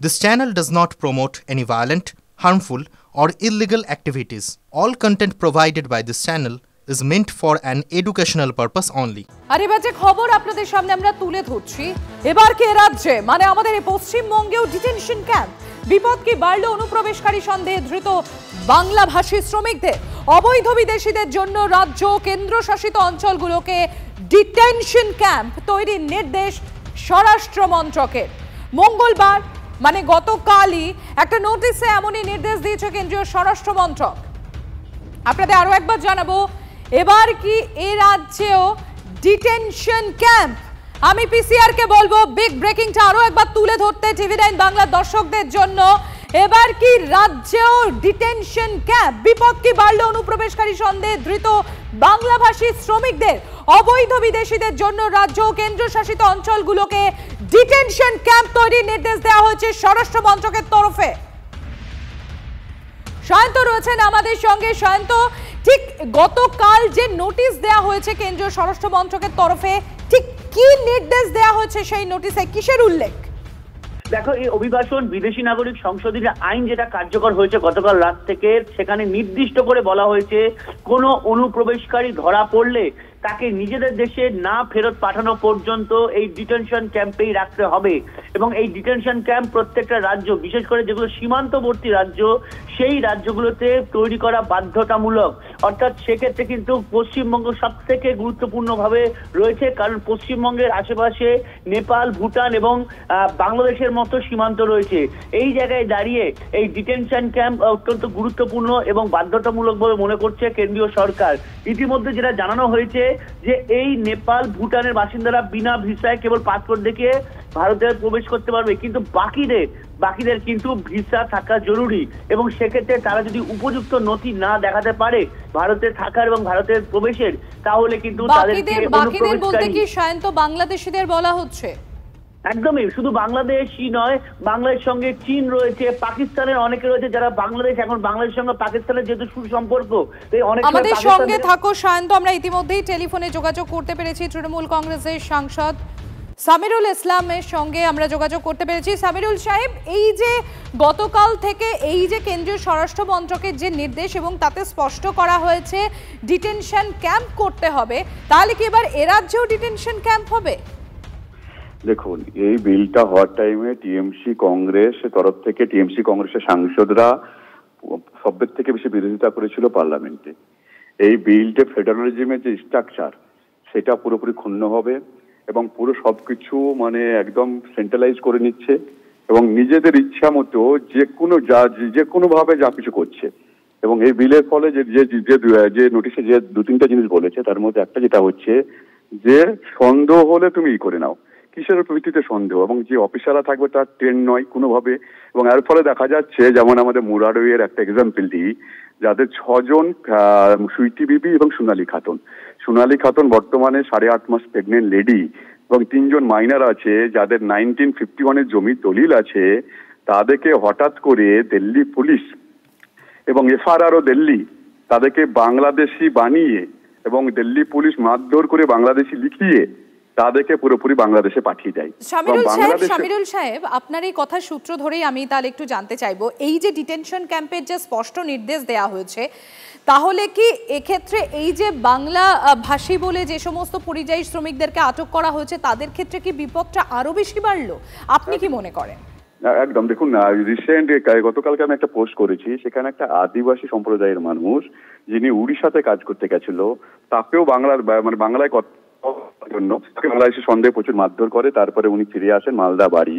This channel does not promote any violent, harmful, or illegal activities. All content provided by this channel is meant for an educational purpose only. আর এবার যে খবর আপনাদের সামনে আমরা তুলে ধরছি, এবার কে রাজ্যে মানে আমাদের এই পশ্চিমবঙ্গেও ডিটেনশন ক্যাম্প। বিপদ কি বাড়ল অনুপ্রবেশকারী সন্দেহে ধৃত বাংলাভাষী শ্রমিকদের। অবৈধ বিদেশিদের জন্য রাজ্য কেন্দ্রশাসিত অঞ্চলগুলোকে ডিটেনশন ক্যাম্প তৈরির নির্দেশ স্বরাষ্ট্র মন্ত্রকের। মঙ্গলবার মানে গতকালই একটা নোটিশে এমনই নির্দেশ দিয়েছে কেন্দ্রীয় স্বরাষ্ট্র মন্ত্রক। আপনাদের আরো একবার জানাবো, এবার কি এই রাজ্যেও ডিটেনশন ক্যাম্প। আমি পিসিআর কে বলবো বিগ ব্রেকিংটা আরো একবার তুলে ধরতে টিভি9 বাংলার দর্শকদের জন্য। এবার কি রাজ্যেও ডিটেনশন ক্যাম্প। বিপদ কি বাড়ল অনুপ্রবেশকারী সন্দেহে ধৃত বাংলাভাষী শ্রমিকদের। অবৈধ বিদেশিদের জন্য রাজ্য ও কেন্দ্রশাসিত অঞ্চলগুলোকে ডিটেনশন ক্যাম্প তৈরির নির্দেশ দেওয়া হয়েছে স্বরাষ্ট্র মন্ত্রকের তরফে। সায়ন্ত রয়েছেন আমাদের সঙ্গে। সায়ন্ত, ঠিক গতকাল যে নোটিশ দেওয়া হয়েছে কেন্দ্রীয় স্বরাষ্ট্র মন্ত্রকের তরফে, ঠিক কি নির্দেশ দেওয়া হয়েছে সেই নোটিশে, কিসের উল্লেখ? দেখো, এই অভিবাসন বিদেশি নাগরিক সংশোধনী আইন যেটা কার্যকর হয়েছে গতকাল রাত থেকে, সেখানে নির্দিষ্ট করে বলা হয়েছে কোনো অনুপ্রবেশকারী ধরা পড়লে তাকে নিজেদের দেশে না ফেরত পাঠানো পর্যন্ত এই ডিটেনশন ক্যাম্পেই রাখতে হবে। এবং এই ডিটেনশন ক্যাম্প প্রত্যেকটা রাজ্য, বিশেষ করে যেগুলো সীমান্তবর্তী রাজ্য, সেই রাজ্যগুলোতে তৈরি করা বাধ্যতামূলক। অর্থাৎ সেক্ষেত্রে কিন্তু পশ্চিমবঙ্গ সব থেকে গুরুত্বপূর্ণভাবে রয়েছে, কারণ পশ্চিমবঙ্গের আশেপাশে নেপাল, ভুটান এবং বাংলাদেশের মতো সীমান্ত রয়েছে। এই জায়গায় দাঁড়িয়ে এই ডিটেনশন ক্যাম্প অত্যন্ত গুরুত্বপূর্ণ এবং বাধ্যতামূলক বলে মনে করছে কেন্দ্রীয় সরকার। ইতিমধ্যে যেটা জানানো হয়েছে যে এই নেপাল, ভুটানের বাসিন্দারা বিনা ভিসায় কেবল পাসপোর্ট দেখিয়ে ভারতে প্রবেশ করতে পারবে, কিন্তু বাকিদের কিন্তু ভিসা থাকা জরুরি। এবং সেক্ষেত্রে তারা যদি উপযুক্ত নথি না দেখাতে পারে ভারতে থাকার এবং ভারতের প্রবেশের, তাহলে কিন্তু বাকিদের বলতে কি সায়ন্ত বাংলাদেশিদের বলা হচ্ছে? একদমই, শুধু বাংলাদেশই নয়, বাংলাদেশের সঙ্গে চীন রয়েছে, পাকিস্তানের অনেকে রয়েছে যারা বাংলাদেশ, এখন বাংলাদেশের সঙ্গে পাকিস্তানের যেহেতু সুসম্পর্ক, আমাদের সঙ্গে থাকো সায়ন্ত। আমরা ইতিমধ্যেই টেলিফোনে যোগাযোগ করতে পেরেছি তৃণমূল কংগ্রেসের সাংসদ সামিরুল ইসলামের সঙ্গে আমরা যোগাযোগ করতে পেরেছি। সামিরুল সাহেব, এই যে গতকাল থেকে এই যে কেন্দ্রীয় স্বরাষ্ট্র মন্ত্রকের যে নির্দেশ এবং তাতে স্পষ্ট করা হয়েছে ডিটেনশন ক্যাম্প করতে হবে, তাহলে কি এবার এ রাজ্যেও ডিটেনশন ক্যাম্প হবে? দেখুন, এই বিলটা হওয়ার টাইমে টিএমসি কংগ্রেসের তরফ থেকে টিএমসি কংগ্রেসের সাংসদরা সবের থেকে বেশি বিরোধিতা করেছিল পার্লামেন্টে। এই বিলটা ফেডারালিজমের যে স্ট্রাকচার সেটা পুরোপুরি ক্ষুণ্ণ হবে এবং পুরো সবকিছু মানে একদম সেন্ট্রালাইজ করে নিচ্ছে এবং নিজেদের ইচ্ছা মতো যে কোনো ভাবে যা কিছু করছে। এবং এই বিলের ফলে যে নোটিশে যে দু তিনটা জিনিস বলেছে, তার মধ্যে একটা যেটা হচ্ছে যে সন্দেহ হলে তুমি করে নাও। কিসের ভিত্তিতে সন্দেহ? এবং যে অফিসাররা থাকবে তার ট্রেন নয় কোনোভাবে। এবং এর ফলে দেখা যাচ্ছে, যেমন আমাদের মুরারইয়ের একটা এক্সাম্পল দিই, যাদের 6 জন সুইটি বিবি এবং সোনালী খাতুন বর্তমানে 8.5 মাস প্রেগনেন্ট লেডি, এবং 3 জন মাইনার আছে যাদের 1951-এর জমির দলিল আছে, তাদেরকে হঠাৎ করে দিল্লি পুলিশ এবং এফআরআরও দিল্লি তাদেরকে বাংলাদেশি বানিয়ে এবং দিল্লি পুলিশ মারধর করে বাংলাদেশি লিখিয়ে তাদেরকে পুরোপুরি বাংলাদেশে পাঠিয়ে দেয়। সামিরুল সাহেব, আপনার এই কথা সূত্র ধরেই আমি তাহলে একটু জানতে চাইবো, এই যে ডিটেনশন ক্যাম্পের যে স্পষ্ট নির্দেশ দেওয়া হয়েছে, তাহলে কি এক্ষেত্রে এই যে বাংলা ভাষী বলে যে সমস্ত পরিযায়ী শ্রমিকদেরকে আটক করা হয়েছে তাদের ক্ষেত্রে কি বিপদটা আরো বেশি বাড়লো? আপনি কি মনে করেন? একদম, দেখুন না, রিসেন্ট গতকালকে আমি একটা পোস্ট করেছি, সেখানে একটা আদিবাসী সম্প্রদায়ের মানুষ যিনি উড়িষ্যাতে কাজ করতে গেছিল, তাকেও বাংলায় জন্য বাংলাদেশি সন্দেহে প্রচুর মারধর করে, তারপরে উনি ফিরে আসেন মালদা বাড়ি।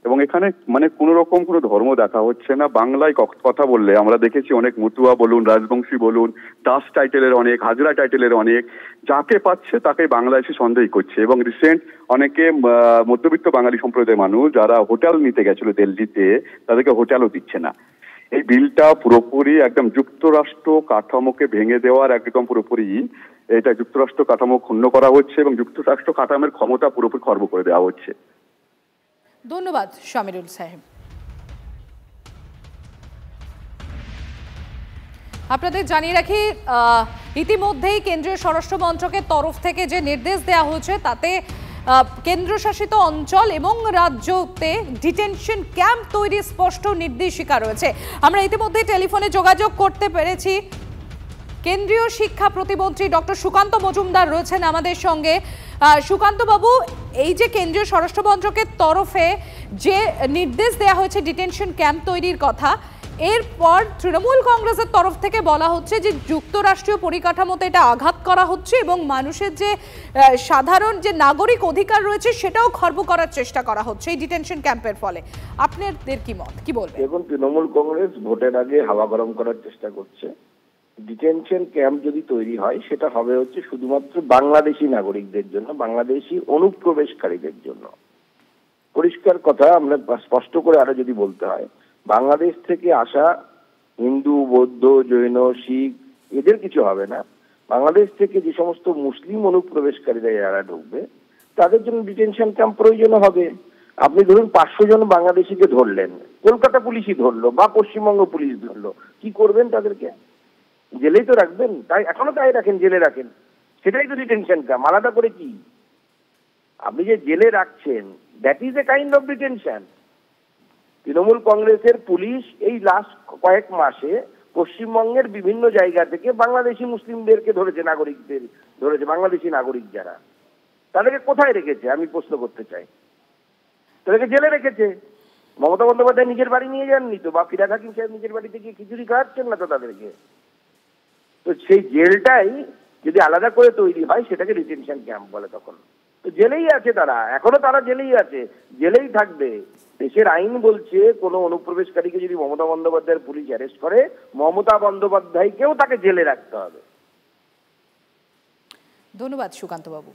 এবং এখানে মানে কোন রকম কোনো ধর্ম দেখা হচ্ছে না। বাংলায় কথা বললে আমরা দেখেছি অনেক মতুয়া বলুন, রাজবংশী বলুন, দাস টাইটেলের অনেক, হাজরা টাইটেলের অনেক, যাকে পাচ্ছে তাকে বাংলাদেশি সন্দেহ করছে। এবং রিসেন্ট অনেকে মধ্যবিত্ত বাঙালি সম্প্রদায়ের মানুষ যারা হোটেল নিতে গেছিল দিল্লিতে, তাদেরকে হোটেলও দিচ্ছে না। এই বিলটা পুরোপুরি একদম যুক্তরাষ্ট্র কাঠামোকে ভেঙে দেওয়ার একদম পুরোপুরি, এটা যুক্তরাষ্ট্র কাঠামো ক্ষুণ্ণ করা হচ্ছে এবং যুক্তরাষ্ট্র কাঠামোর ক্ষমতা পুরোপুরি খর্ব করে দেওয়া হচ্ছে। ধন্যবাদ সামিরুল সাহেব। আপনাদের জানিয়ে রাখি, ইতিমধ্যেই কেন্দ্রীয় স্বরাষ্ট্র মন্ত্রকের তরফ থেকে যে নির্দেশ দেওয়া হয়েছে তাতে কেন্দ্রশাসিত অঞ্চল এবং রাজ্যতে ডিটেনশন ক্যাম্প তৈরির স্পষ্ট নির্দেশিকা রয়েছে। আমরা ইতিমধ্যে টেলিফোনে যোগাযোগ করতে পেরেছি। কেন্দ্রীয় শিক্ষা প্রতিমন্ত্রী ডক্টর সুকান্ত মজুমদার রয়েছেন আমাদের সঙ্গে। সুকান্ত বাবু, এই যে কেন্দ্রীয় স্বরাষ্ট্র মন্ত্রকের তরফে যে নির্দেশ দেওয়া হয়েছে ডিটেনশন ক্যাম্প তৈরির কথা, এরপর তৃণমূল কংগ্রেসের তরফ থেকে বলা হচ্ছে যে যুক্তরাষ্ট্রীয় পরিকাঠামোতে এটা আঘাত করা হচ্ছে এবং মানুষের যে সাধারণ যে নাগরিক অধিকার রয়েছে সেটাও খর্ব করার চেষ্টা করা হচ্ছে এই ডিটেনশন ক্যাম্পের ফলে। আপনাদের কি মত, কি বলবেন? দেখুন, তৃণমূল কংগ্রেস ভোটের আগে হাওয়া গরম করার চেষ্টা করছে। ডিটেনশন ক্যাম্প যদি তৈরি হয় সেটা হবে হচ্ছে শুধুমাত্র বাংলাদেশি নাগরিকদের জন্য, বাংলাদেশি অনুপ্রবেশকারীদের জন্য। পরিষ্কার কথা, আমরা স্পষ্ট করে আরো যদি বলতে হয়, বাংলাদেশ থেকে আসা হিন্দু, বৌদ্ধ, জৈন, শিখ এদের কিছু হবে না। বাংলাদেশ থেকে যে সমস্ত মুসলিম অনুপ্রবেশকারীরা যারা ঢুকবে তাদের জন্য ডিটেনশন ক্যাম্প প্রয়োজন হবে। আপনি ধরুন 500 জন বাংলাদেশিকে ধরলেন, কলকাতা পুলিশই ধরলো বা পশ্চিমবঙ্গ পুলিশ ধরলো, কি করবেন তাদেরকে? জেলেই তো রাখবেন। তাই এখনো তাই রাখেন, জেলে রাখেন, সেটাই তো ডিটেনশন ক্যাম্প। আলাদা করে কি? আপনি যে জেলে রাখছেন, that is a kind of detention. Trinamool কংগ্রেসের পুলিশ এই লাস্ট কয়েক মাসে পশ্চিমবঙ্গের বিভিন্ন জায়গা থেকে বাংলাদেশি মুসলিমদেরকে ধরেছে, নাগরিকদের ধরেছে, বাংলাদেশি নাগরিক যারা, তাদেরকে কোথায় রেখেছে আমি প্রশ্ন করতে চাই। তাদেরকে জেলে রেখেছে। মমতা বন্দ্যোপাধ্যায় নিজের বাড়ি নিয়ে যাননি তো, বা ফিরাদ হাকিম সাহেব নিজের বাড়িতে গিয়ে খিচুড়ি খাওয়াচ্ছেন না তো তাদেরকে। তো সেই জেলটাই যদি আলাদা করে তৈরি হয় সেটাকে ডিটেনশন ক্যাম্প বলে। তখন তো জেলেই আছে তারা, এখনো তারা জেলেই আছে, জেলেই থাকবে। দেশের আইন বলছে কোনো অনুপ্রবেশকারীকে যদি মমতা বন্দ্যোপাধ্যায়ের পুলিশ অ্যারেস্ট করে, মমতা বন্দ্যোপাধ্যায়কেও তাকে জেলে রাখতে হবে। ধন্যবাদ সুকান্ত বাবু।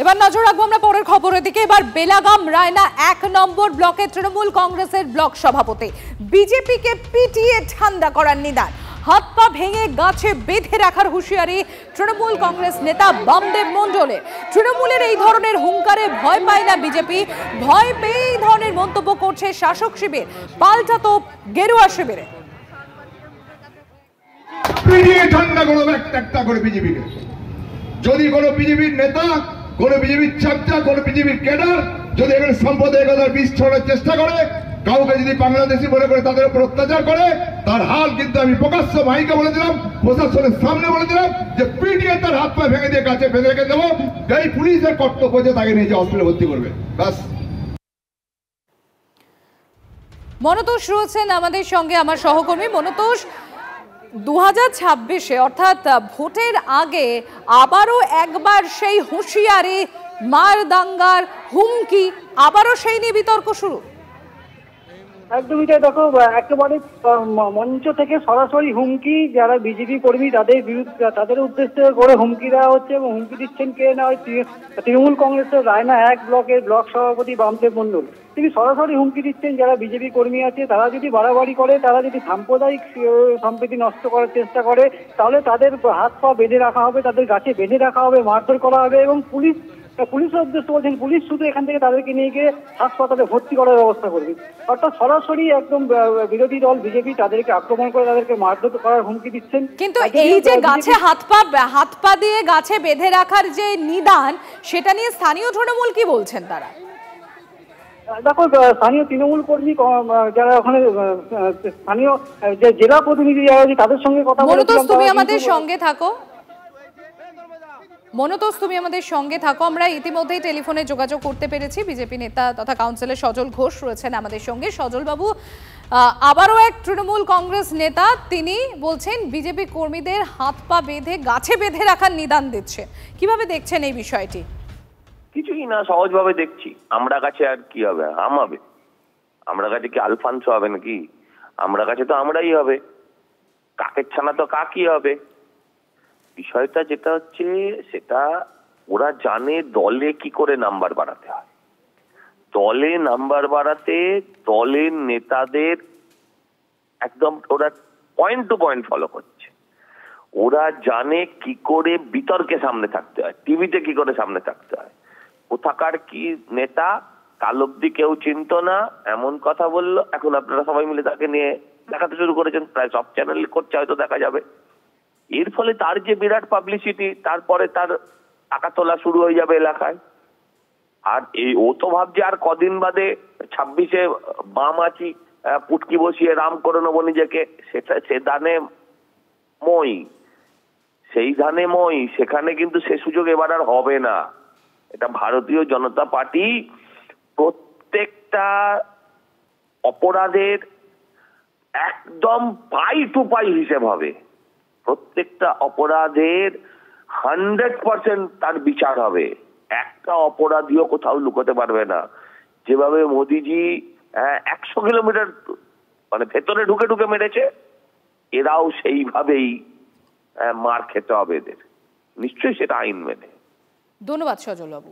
এবার নজর রাখবো আমরা পরের খবরের দিকে। এবার বেলাগাম রায়না 1 নম্বর ব্লকের তৃণমূল কংগ্রেসের ব্লক সভাপতি বিজেপিকে পিটিয়ে ঠান্ডা করার নিদান, হাত পা ভেঙে গাছে বেঁধে রাখার হুঁশিয়ারি তৃণমূল কংগ্রেস নেতা বামদেব মণ্ডলের। তৃণমূলের এই ধরনের হুঙ্কারে ভয় পায় না বিজেপি, ভয় পেয়ে এই ধরনের মন্তব্য করছে শাসক শিবির, পাল্টা তো গেরুয়া শিবিরে। ঠান্ডা করবো একটা করে বিজেপিকে। যদি কোনো বিজেপির নেতা, কোনো বিজেপির চামচা, কোনো বিজেপির ক্যাডার যদি এখানে সাম্প্রদায়িকতার বিষ ছড়ানোর চেষ্টা করে, কাউকে যদি বাংলাদেশি মনে করে তাদের উপর অত্যাচার করে, তার হাল কিন্তু আমি প্রকাশ্য মাইকে বলে দিলাম, প্রশাসনের সামনে বলে দিলাম যে পিটিয়ে তার হাত পা ভেঙে দিয়ে গাছে বেঁধে রেখে দেবো। এই পুলিশের কর্তব্য যে তাকে নিয়ে যে হসপিটালে ভর্তি করবে, ব্যাস। মনতোষ রয়েছেন আমাদের সঙ্গে, আমার সহকর্মী মনতোষ। 2026-এ অর্থাৎ ভোটের আগে আবারও একবার সেই হুঁশিয়ারি, মার দাঙ্গার হুমকি, আবারও সেই নিয়ে বিতর্ক শুরু। একদমই তাই। দেখো, একেবারে মঞ্চ থেকে সরাসরি হুমকি, যারা বিজেপি কর্মী তাদের বিরুদ্ধে, তাদের উদ্দেশ্যে করে হুমকি দেওয়া হচ্ছে এবং হুমকি দিচ্ছেন কে না, তৃণমূল কংগ্রেসের রায়না 1 ব্লকের ব্লক সভাপতি বামদেব মণ্ডল। তিনি সরাসরি হুমকি দিচ্ছেন যারা বিজেপি কর্মী আছে তারা যদি বাড়াবাড়ি করে, তারা যদি সাম্প্রদায়িক সম্প্রীতি নষ্ট করার চেষ্টা করে, তাহলে তাদের হাত পা বেঁধে রাখা হবে, তাদের গাছে বেঁধে রাখা হবে, মারধর করা হবে এবং পুলিশের উদ্দেশ্য বলছেন পুলিশ শুধু এখান থেকে তাদেরকে নিয়ে গিয়ে হাসপাতালে ভর্তি করার ব্যবস্থা করবে। অর্থাৎ সরাসরি একদম বিরোধী দল বিজেপি তাদেরকে আক্রমণ করে তাদেরকে মারধর করার হুমকি দিচ্ছেন। কিন্তু এই যে গাছে হাত পা দিয়ে গাছে বেঁধে রাখার যে নিদান, সেটা নিয়ে স্থানীয় তৃণমূল কি বলছেন তারা? দেখো, স্থানীয় তৃণমূল কর্মী যারা ওখানে স্থানীয় যে জেলা প্রতিনিধি যারা আছে তাদের সঙ্গে কথা বলে। মনতোষ, তুমি আমাদের সঙ্গে থাকো। মনতোষ, তুমি আমাদের সঙ্গে থাকো। আমরা ইতিমধ্যেই টেলিফোনে যোগাযোগ করতে পেরেছি বিজেপি নেতা তথা কাউন্সিলর সজল ঘোষ রয়েছেন আমাদের সঙ্গে। সজল বাবু, আবারও এক তৃণমূল কংগ্রেস নেতা তিনি বলছেন বিজেপি কর্মীদের হাত পা বেঁধে গাছে বেঁধে রাখার নিদান দিচ্ছে, কিভাবে দেখছেন এই বিষয়টি? কিছুই না, সহজভাবে দেখছি। আমরা কাছে আর কি হবে, হবে আমরা কাছে কি আলফানসো হবে নাকি? আমরা কাছে তো আমরাই হবে, কাকের ছানা তো কাকই হবে। বিষয়টা যেটা হচ্ছে সেটা ওরা জানে দলে কি করে নাম্বার বাড়াতে হয়। দলে নাম্বার বাড়াতে দলের নেতাদের একদম ওরা পয়েন্ট টু পয়েন্ট ফলো করছে। ওরা জানে কি করে বিতর্কে সামনে থাকতে হয়, টিভিতে কি করে সামনে থাকতে হয়, কোথাকার কি নেতা কাল অব্দি কেউ চিনতো না, এমন কথা বললো। এখন আপনারা সবাই মিলে তাকে নিয়ে দেখাতে শুরু করেছেন, প্রায় সব চ্যানেল করছে, হয়তো দেখা যাবে। এর ফলে তার যে বিরাট পাবলিসিটি, তারপরে তার টাকা তোলা শুরু হয়ে যাবে এলাকায়। আর ও তো ভাবছে আর কদিন বাদে 26-এ বাম আছি পুটকি বসিয়ে রাম করে নেবো নিজেকে। সে দানে মই, সেই ধানে মই, সেখানে কিন্তু সে সুযোগ এবার আর হবে না। এটা ভারতীয় জনতা পার্টি প্রত্যেকটা অপরাধের একদম পাই টু পাই হিসেব হবে, প্রত্যেকটা অপরাধের 100% তার বিচার হবে। একটা অপরাধীও কোথাও লুকোতে পারবে না। যেভাবে মোদিজি 100 কিলোমিটার মানে ভেতরে ঢুকে ঢুকে মেরেছে, এরাও সেইভাবেই মার খেতে হবে এদের, নিশ্চয়ই সেটা আইন মেনে। ধন্যবাদ সজল বাবু।